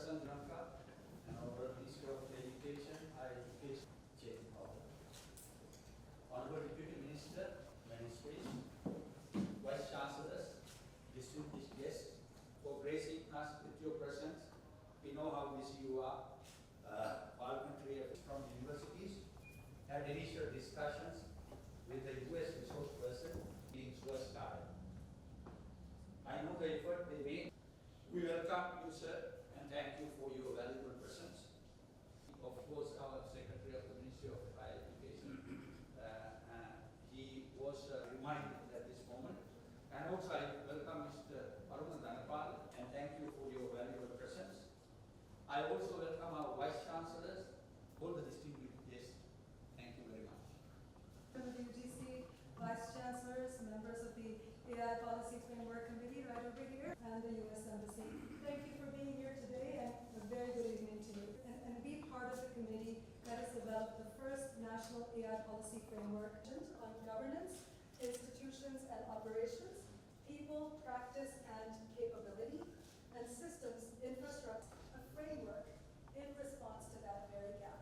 President Lanka and our Minister of Education, Higher Education, Honorable Deputy Minister, Ministries, Vice Chancellors, distinguished guests, for gracing us with your presence. We know how busy you are. Parliamentary affairs from universities had initial discussions with the U.S. resource person. Meetings were started. I know the effort they made. We welcome you, sir, and thank you for your valuable presence. Of course, our Secretary of the Ministry of Higher Education, he was reminded at this moment. And also, I welcome Mr. and thank you for your valuable presence. I also welcome our Vice Chancellors, all the distinguished guests. Thank you very much. The UGC Vice Chancellors, members of the AI Policy Framework Committee right over here, and the U.S. Embassy. Thank you for being here today, and a very good evening to you. And be part of the committee that has developed the first National AI Policy Framework on governance, institutions and operations, people, practice and capability, and systems infrastructure, a framework in response to that very gap.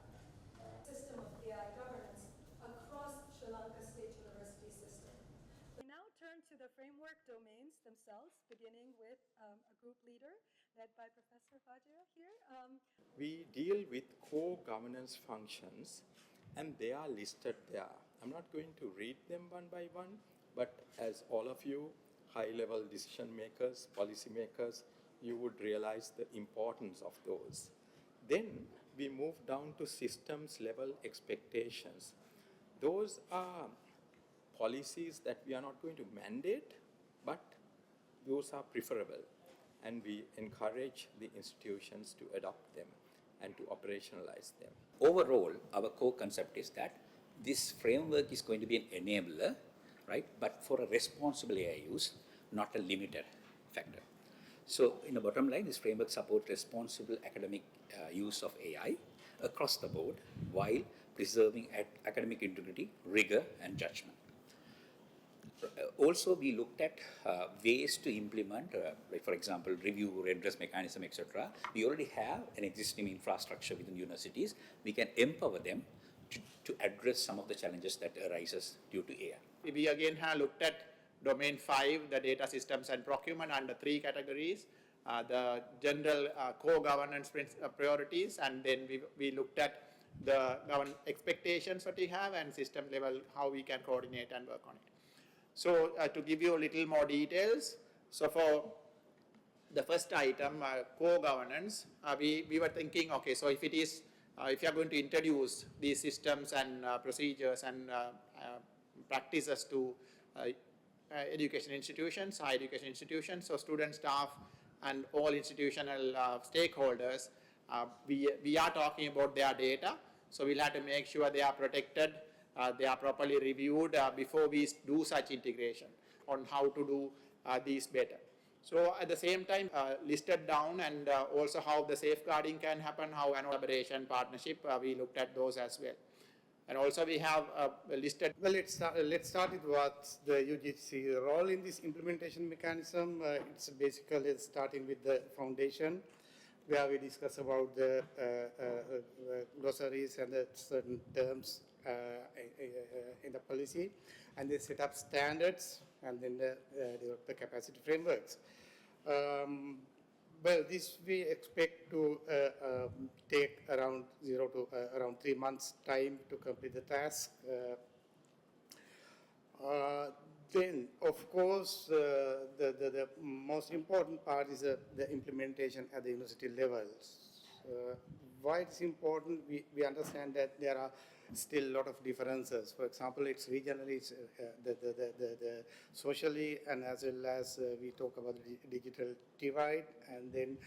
System of AI governance across Sri Lanka State University system. We now turn to the framework domains themselves, beginning with a group leader led by Professor Fajira here. We deal with core governance functions, and they are listed there. I'm not going to read them one by one, but as all of you, high-level decision makers, policy makers, you would realize the importance of those. Then we move down to systems level expectations. Those are policies that we are not going to mandate, but those are preferable. And we encourage the institutions to adopt them and to operationalize them. Overall, our core concept is that this framework is going to be an enabler, right? But for a responsible AI use, not a limited factor. So in the bottom line, this framework supports responsible academic use of AI across the board while preserving academic integrity, rigor, and judgment. Also, we looked at ways to implement, like for example, review, redress mechanism, etc. We already have an existing infrastructure within universities. We can empower them to address some of the challenges that arises due to AI. We again have looked at domain 5, the data systems and procurement, under 3 categories. The general core governance priorities, and then we looked at the expectations that we have and system level, how we can coordinate and work on it. So to give you a little more details, so for the first item, core governance, we were thinking, okay, so if you are going to introduce these systems and procedures and practices to education institutions, higher education institutions, so student, staff, and all institutional stakeholders, we are talking about their data, so we'll have to make sure they are protected, they are properly reviewed before we do such integration on how to do these better. So at the same time, listed down, and also how the safeguarding can happen, how an collaboration, partnership, we looked at those as well. And also we have listed. Well, let's start with what's the UGC role in this implementation mechanism. It's basically starting with the foundation, where we discuss about the glossaries and the certain terms in the policy, and they set up standards, and then develop the capacity frameworks. Well, this we expect to take around 0 to around 3 months time to complete the task. Then, of course, the most important part is the implementation at the university levels. Why it's important, we understand that there are still a lot of differences. For example, it's regionally, it's, the socially, and as well as we talk about the digital divide, and then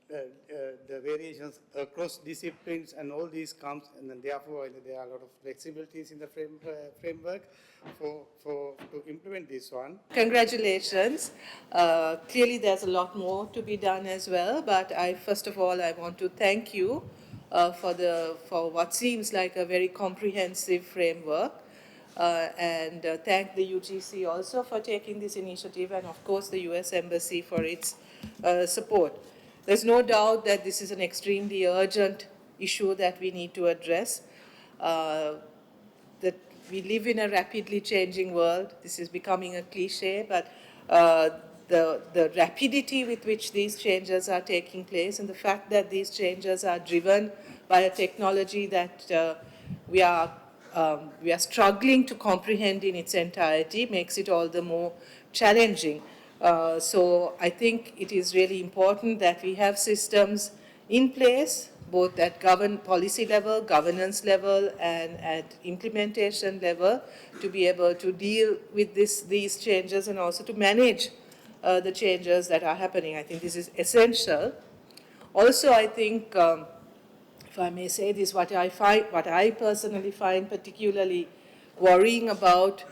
the variations across disciplines, and all these comes, and then therefore there are a lot of flexibilities in the framework to implement this one. Congratulations. Clearly there's a lot more to be done as well, but first of all I want to thank you for what seems like a very comprehensive framework, and thank the UGC also for taking this initiative, and of course the US Embassy for its support. There's no doubt that this is an extremely urgent issue that we need to address. That we live in a rapidly changing world. This is becoming a cliche, but the rapidity with which these changes are taking place and the fact that these changes are driven by a technology that we are struggling to comprehend in its entirety makes it all the more challenging. So I think it is really important that we have systems in place, both at policy level, governance level, and at implementation level, to be able to deal with these changes and also to manage the changes that are happening. I think this is essential. Also, I think, if I may say this, what I personally find particularly worrying about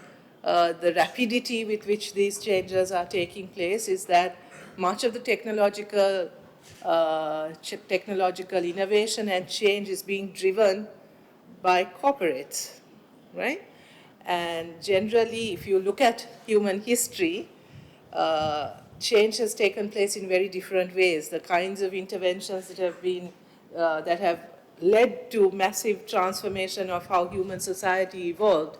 the rapidity with which these changes are taking place is that much of the technological innovation and change is being driven by corporates, right? And generally, if you look at human history, change has taken place in very different ways. The kinds of interventions that have been, that have led to massive transformation of how human society evolved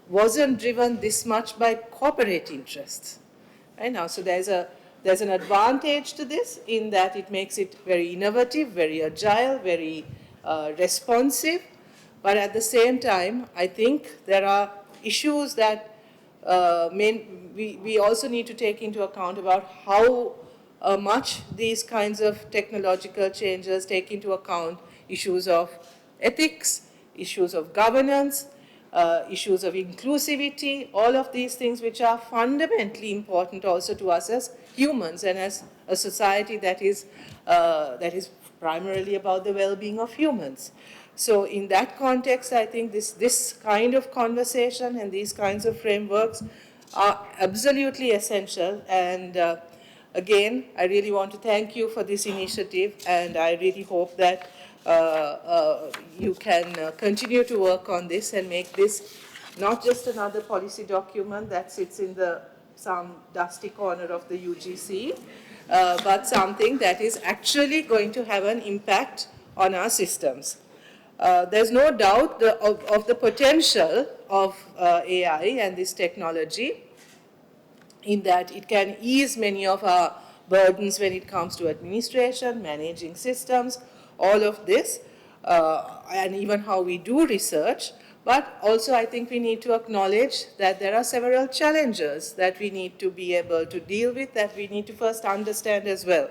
wasn't driven this much by corporate interests, right? Now, so there's an advantage to this in that it makes it very innovative, very agile, very responsive. But at the same time, I think there are issues that we also need to take into account about how much these kinds of technological changes take into account issues of ethics, issues of governance, issues of inclusivity, all of these things which are fundamentally important also to us as humans and as a society that is primarily about the well-being of humans. So in that context, I think this kind of conversation and these kinds of frameworks are absolutely essential. And again, I really want to thank you for this initiative, and I really hope that you can continue to work on this and make this not just another policy document that sits in some dusty corner of the UGC, but something that is actually going to have an impact on our systems. There's no doubt of the potential of AI and this technology in that it can ease many of our burdens when it comes to administration, managing systems, all of this, and even how we do research. But also I think we need to acknowledge that there are several challenges that we need to be able to deal with, that we need to first understand as well.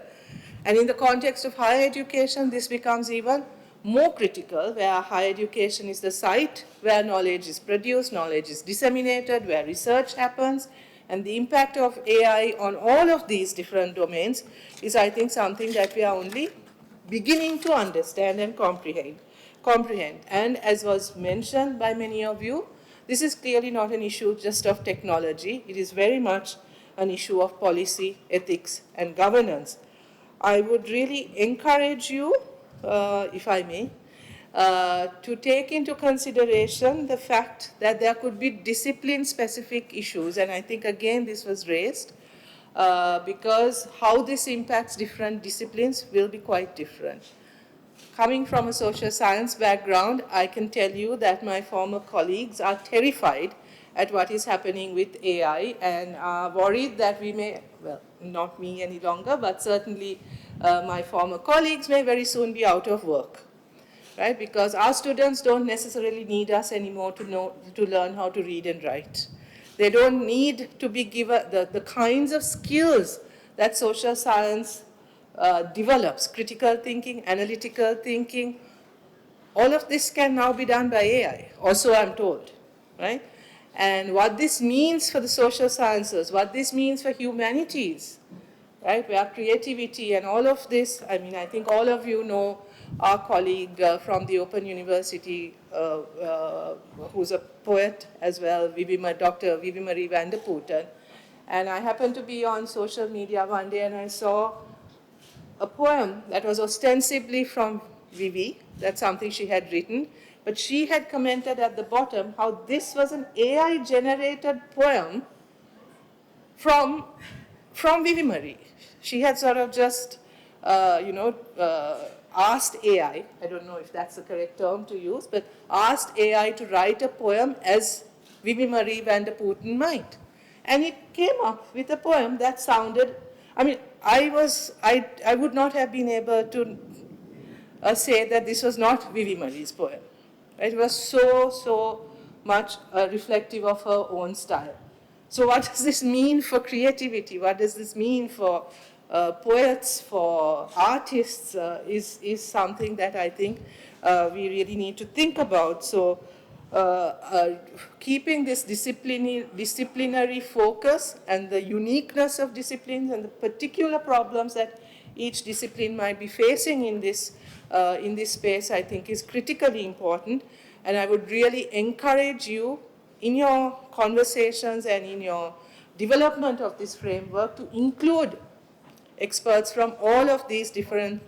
And in the context of higher education, this becomes even more critical, where higher education is the site where knowledge is produced, knowledge is disseminated, where research happens, and the impact of AI on all of these different domains is, I think, something that we are only beginning to understand and comprehend. And as was mentioned by many of you, this is clearly not an issue just of technology. It is very much an issue of policy, ethics, and governance. I would really encourage you, if I may, to take into consideration the fact that there could be discipline-specific issues, and I think again this was raised, because how this impacts different disciplines will be quite different. Coming from a social science background, I can tell you that my former colleagues are terrified at what is happening with AI and are worried that we may, well, not me any longer, but certainly my former colleagues may very soon be out of work, right? Because our students don't necessarily need us anymore to learn how to read and write. They don't need to be given the kinds of skills that social science develops, critical thinking, analytical thinking. All of this can now be done by AI, also I'm told, right? And what this means for the social sciences, what this means for humanities, right, where creativity and all of this, I mean, I think all of you know our colleague from the Open University, who's a poet as well, Dr. Vivi Marie van der Putten. And I happened to be on social media one day and I saw a poem that was ostensibly from Vivi, that's something she had written, but she had commented at the bottom how this was an AI-generated poem from Vivi Marie. She had sort of just asked AI, I don't know if that's the correct term to use, but asked AI to write a poem as Vivi Marie van der Putten might. And it came up with a poem that sounded, I mean, I would not have been able to say that this was not Vivi Marie's poem. It was so much reflective of her own style. So what does this mean for creativity? What does this mean for poets, for artists, is something that I think we really need to think about. So keeping this disciplinary focus and the uniqueness of disciplines and the particular problems that each discipline might be facing in this space, I think is critically important. And I would really encourage you in your conversations and in your development of this framework to include experts from all of these different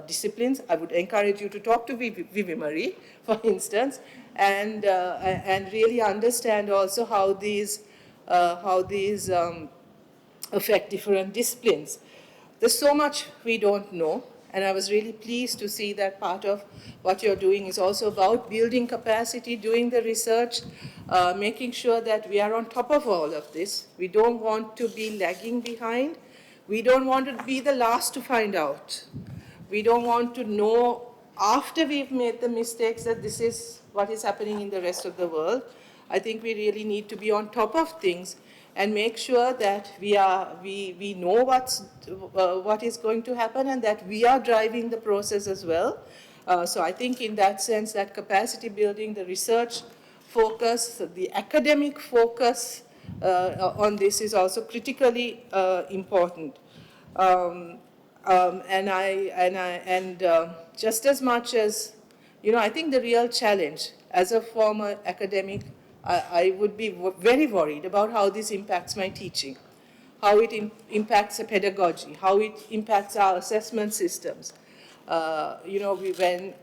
disciplines. I would encourage you to talk to Vivi Marie, for instance, and really understand also how these affect different disciplines. There's so much we don't know, and I was really pleased to see that part of what you're doing is also about building capacity, doing the research, making sure that we are on top of all of this. We don't want to be lagging behind. We don't want to be the last to find out. We don't want to know after we've made the mistakes that this is what is happening in the rest of the world. I think we really need to be on top of things and make sure that we know what is going to happen and that we are driving the process as well. So I think in that sense, that capacity building, the research focus, the academic focus on this is also critically important. Just as much as, I think the real challenge as a former academic, I would be very worried about how this impacts my teaching, how it impacts the pedagogy, how it impacts our assessment systems. When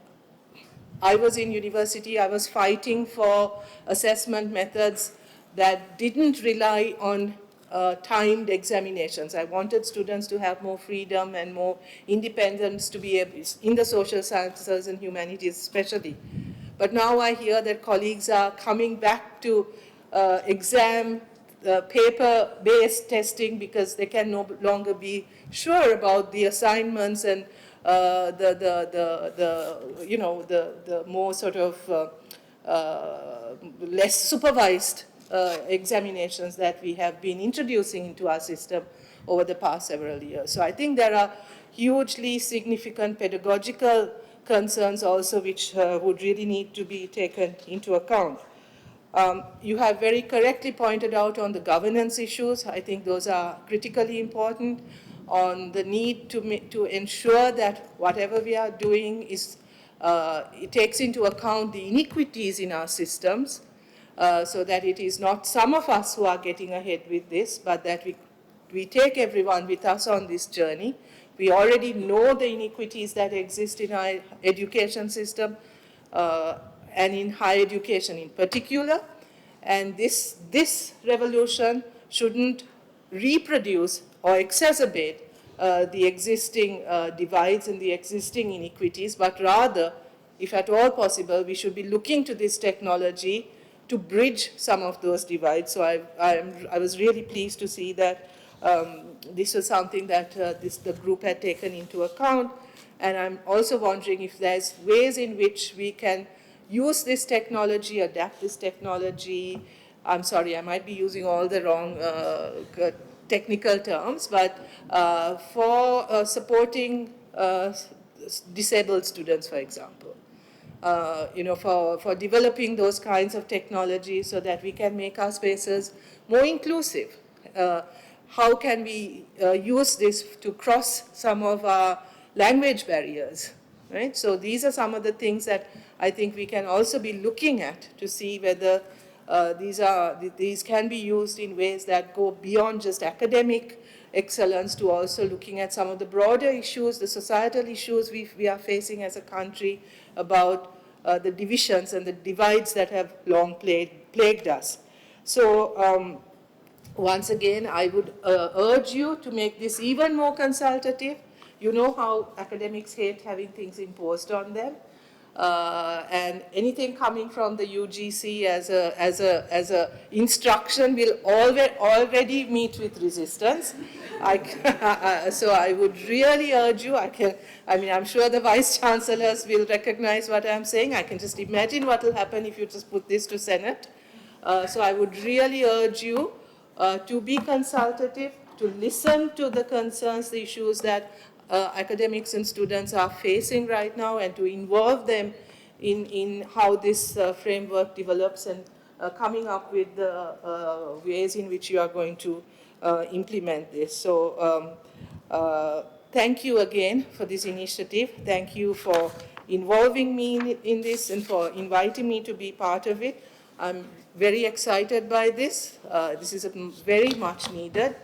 I was in university, I was fighting for assessment methods that didn't rely on timed examinations. I wanted students to have more freedom and more independence to be able, in the social sciences and humanities especially. But now I hear that colleagues are coming back to exam paper-based testing because they can no longer be sure about the assignments and the more sort of less supervised examinations that we have been introducing into our system over the past several years. So I think there are hugely significant pedagogical concerns also which would really need to be taken into account. You have very correctly pointed out on the governance issues. I think those are critically important, on the need to ensure that whatever we are doing is, it takes into account the inequities in our systems, so that it is not some of us who are getting ahead with this, but that we take everyone with us on this journey. We already know the inequities that exist in our education system, and in higher education in particular. And this revolution shouldn't reproduce or exacerbate the existing divides and the existing inequities, but rather, if at all possible, we should be looking to this technology to bridge some of those divides. So I was really pleased to see that this was something that the group had taken into account. And I'm also wondering if there's ways in which we can use this technology, adapt this technology. I'm sorry, I might be using all the wrong technical terms, but for supporting disabled students, for example. For developing those kinds of technologies so that we can make our spaces more inclusive. How can we use this to cross some of our language barriers, right? So these are some of the things that I think we can also be looking at to see whether these can be used in ways that go beyond just academic excellence to also looking at some of the broader issues, the societal issues we are facing as a country about the divisions and the divides that have long plagued us. So once again, I would urge you to make this even more consultative. You know how academics hate having things imposed on them. And anything coming from the UGC as a instruction will already meet with resistance. So I would really urge you, I'm sure the vice chancellors will recognize what I'm saying. I can just imagine what will happen if you just put this to Senate. So I would really urge you to be consultative, to listen to the concerns, the issues that academics and students are facing right now, and to involve them in how this framework develops, and coming up with the ways in which you are going to implement this. So thank you again for this initiative. Thank you for involving me in this and for inviting me to be part of it. I'm very excited by this. This is very much needed.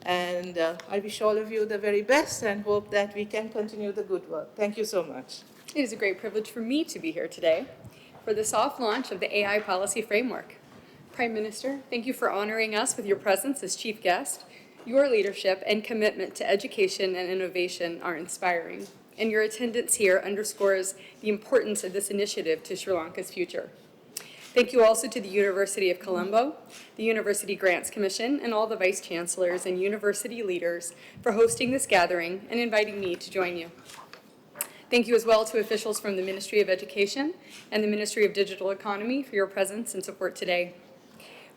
And I wish all of you the very best and hope that we can continue the good work. Thank you so much. It is a great privilege for me to be here today for the soft launch of the AI Policy Framework. Prime Minister, thank you for honoring us with your presence as chief guest. Your leadership and commitment to education and innovation are inspiring, and your attendance here underscores the importance of this initiative to Sri Lanka's future. Thank you also to the University of Colombo, the University Grants Commission, and all the vice chancellors and university leaders for hosting this gathering and inviting me to join you. Thank you as well to officials from the Ministry of Education and the Ministry of Digital Economy for your presence and support today.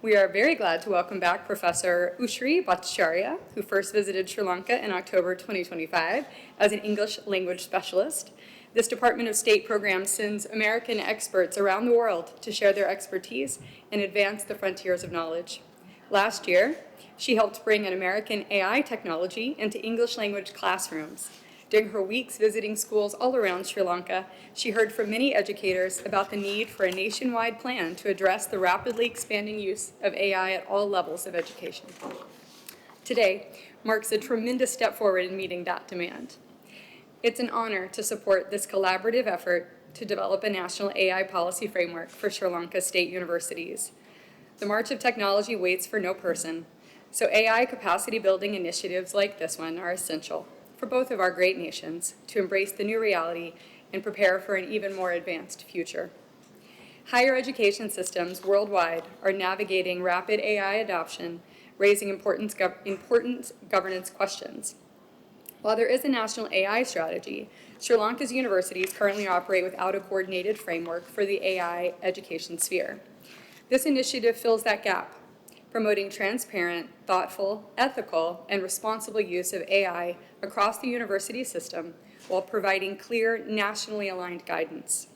We are very glad to welcome back Professor Ushri Bhattacharya, who first visited Sri Lanka in October 2025 as an English language specialist. This Department of State program sends American experts around the world to share their expertise and advance the frontiers of knowledge. Last year, she helped bring an American AI technology into English language classrooms. During her weeks visiting schools all around Sri Lanka, she heard from many educators about the need for a nationwide plan to address the rapidly expanding use of AI at all levels of education. Today marks a tremendous step forward in meeting that demand. It's an honor to support this collaborative effort to develop a national AI policy framework for Sri Lanka state universities. The march of technology waits for no person, so AI capacity building initiatives like this one are essential for both of our great nations to embrace the new reality and prepare for an even more advanced future. Higher education systems worldwide are navigating rapid AI adoption, raising important governance questions. While there is a national AI strategy, Sri Lanka's universities currently operate without a coordinated framework for the AI education sphere. This initiative fills that gap, promoting transparent, thoughtful, ethical, and responsible use of AI across the university system while providing clear, nationally aligned guidance.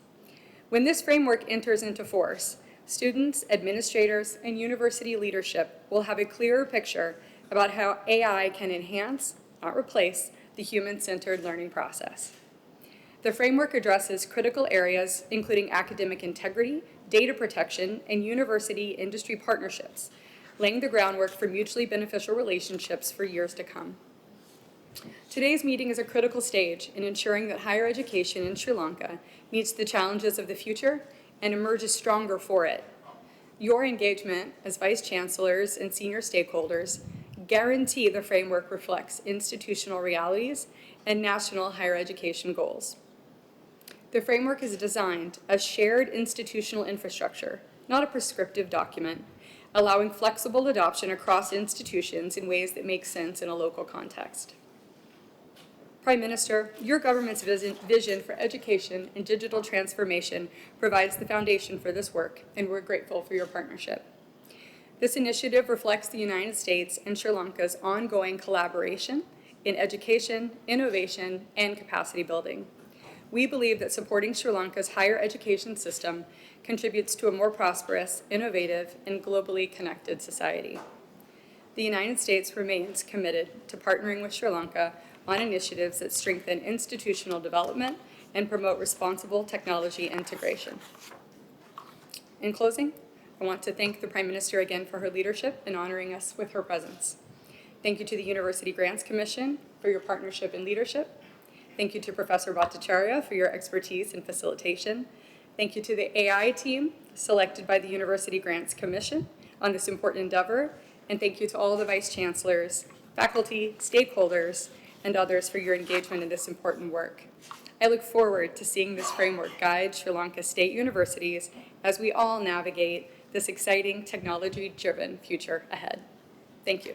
When this framework enters into force, students, administrators, and university leadership will have a clearer picture about how AI can enhance, not replace, the human-centered learning process. The framework addresses critical areas including academic integrity, data protection, and university-industry partnerships, laying the groundwork for mutually beneficial relationships for years to come. Today's meeting is a critical stage in ensuring that higher education in Sri Lanka meets the challenges of the future and emerges stronger for it. Your engagement as vice chancellors and senior stakeholders guarantee the framework reflects institutional realities and national higher education goals. The framework is designed as shared institutional infrastructure, not a prescriptive document, allowing flexible adoption across institutions in ways that make sense in a local context. Prime Minister, your government's vision for education and digital transformation provides the foundation for this work, and we're grateful for your partnership. This initiative reflects the United States and Sri Lanka's ongoing collaboration in education, innovation, and capacity building. We believe that supporting Sri Lanka's higher education system contributes to a more prosperous, innovative, and globally connected society. The United States remains committed to partnering with Sri Lanka on initiatives that strengthen institutional development and promote responsible technology integration. In closing, I want to thank the Prime Minister again for her leadership in honoring us with her presence. Thank you to the University Grants Commission for your partnership and leadership. Thank you to Professor Bhattacharya for your expertise and facilitation. Thank you to the AI team selected by the University Grants Commission on this important endeavor. And thank you to all the vice chancellors, faculty, stakeholders, and others for your engagement in this important work. I look forward to seeing this framework guide Sri Lanka state universities as we all navigate this exciting technology-driven future ahead. Thank you.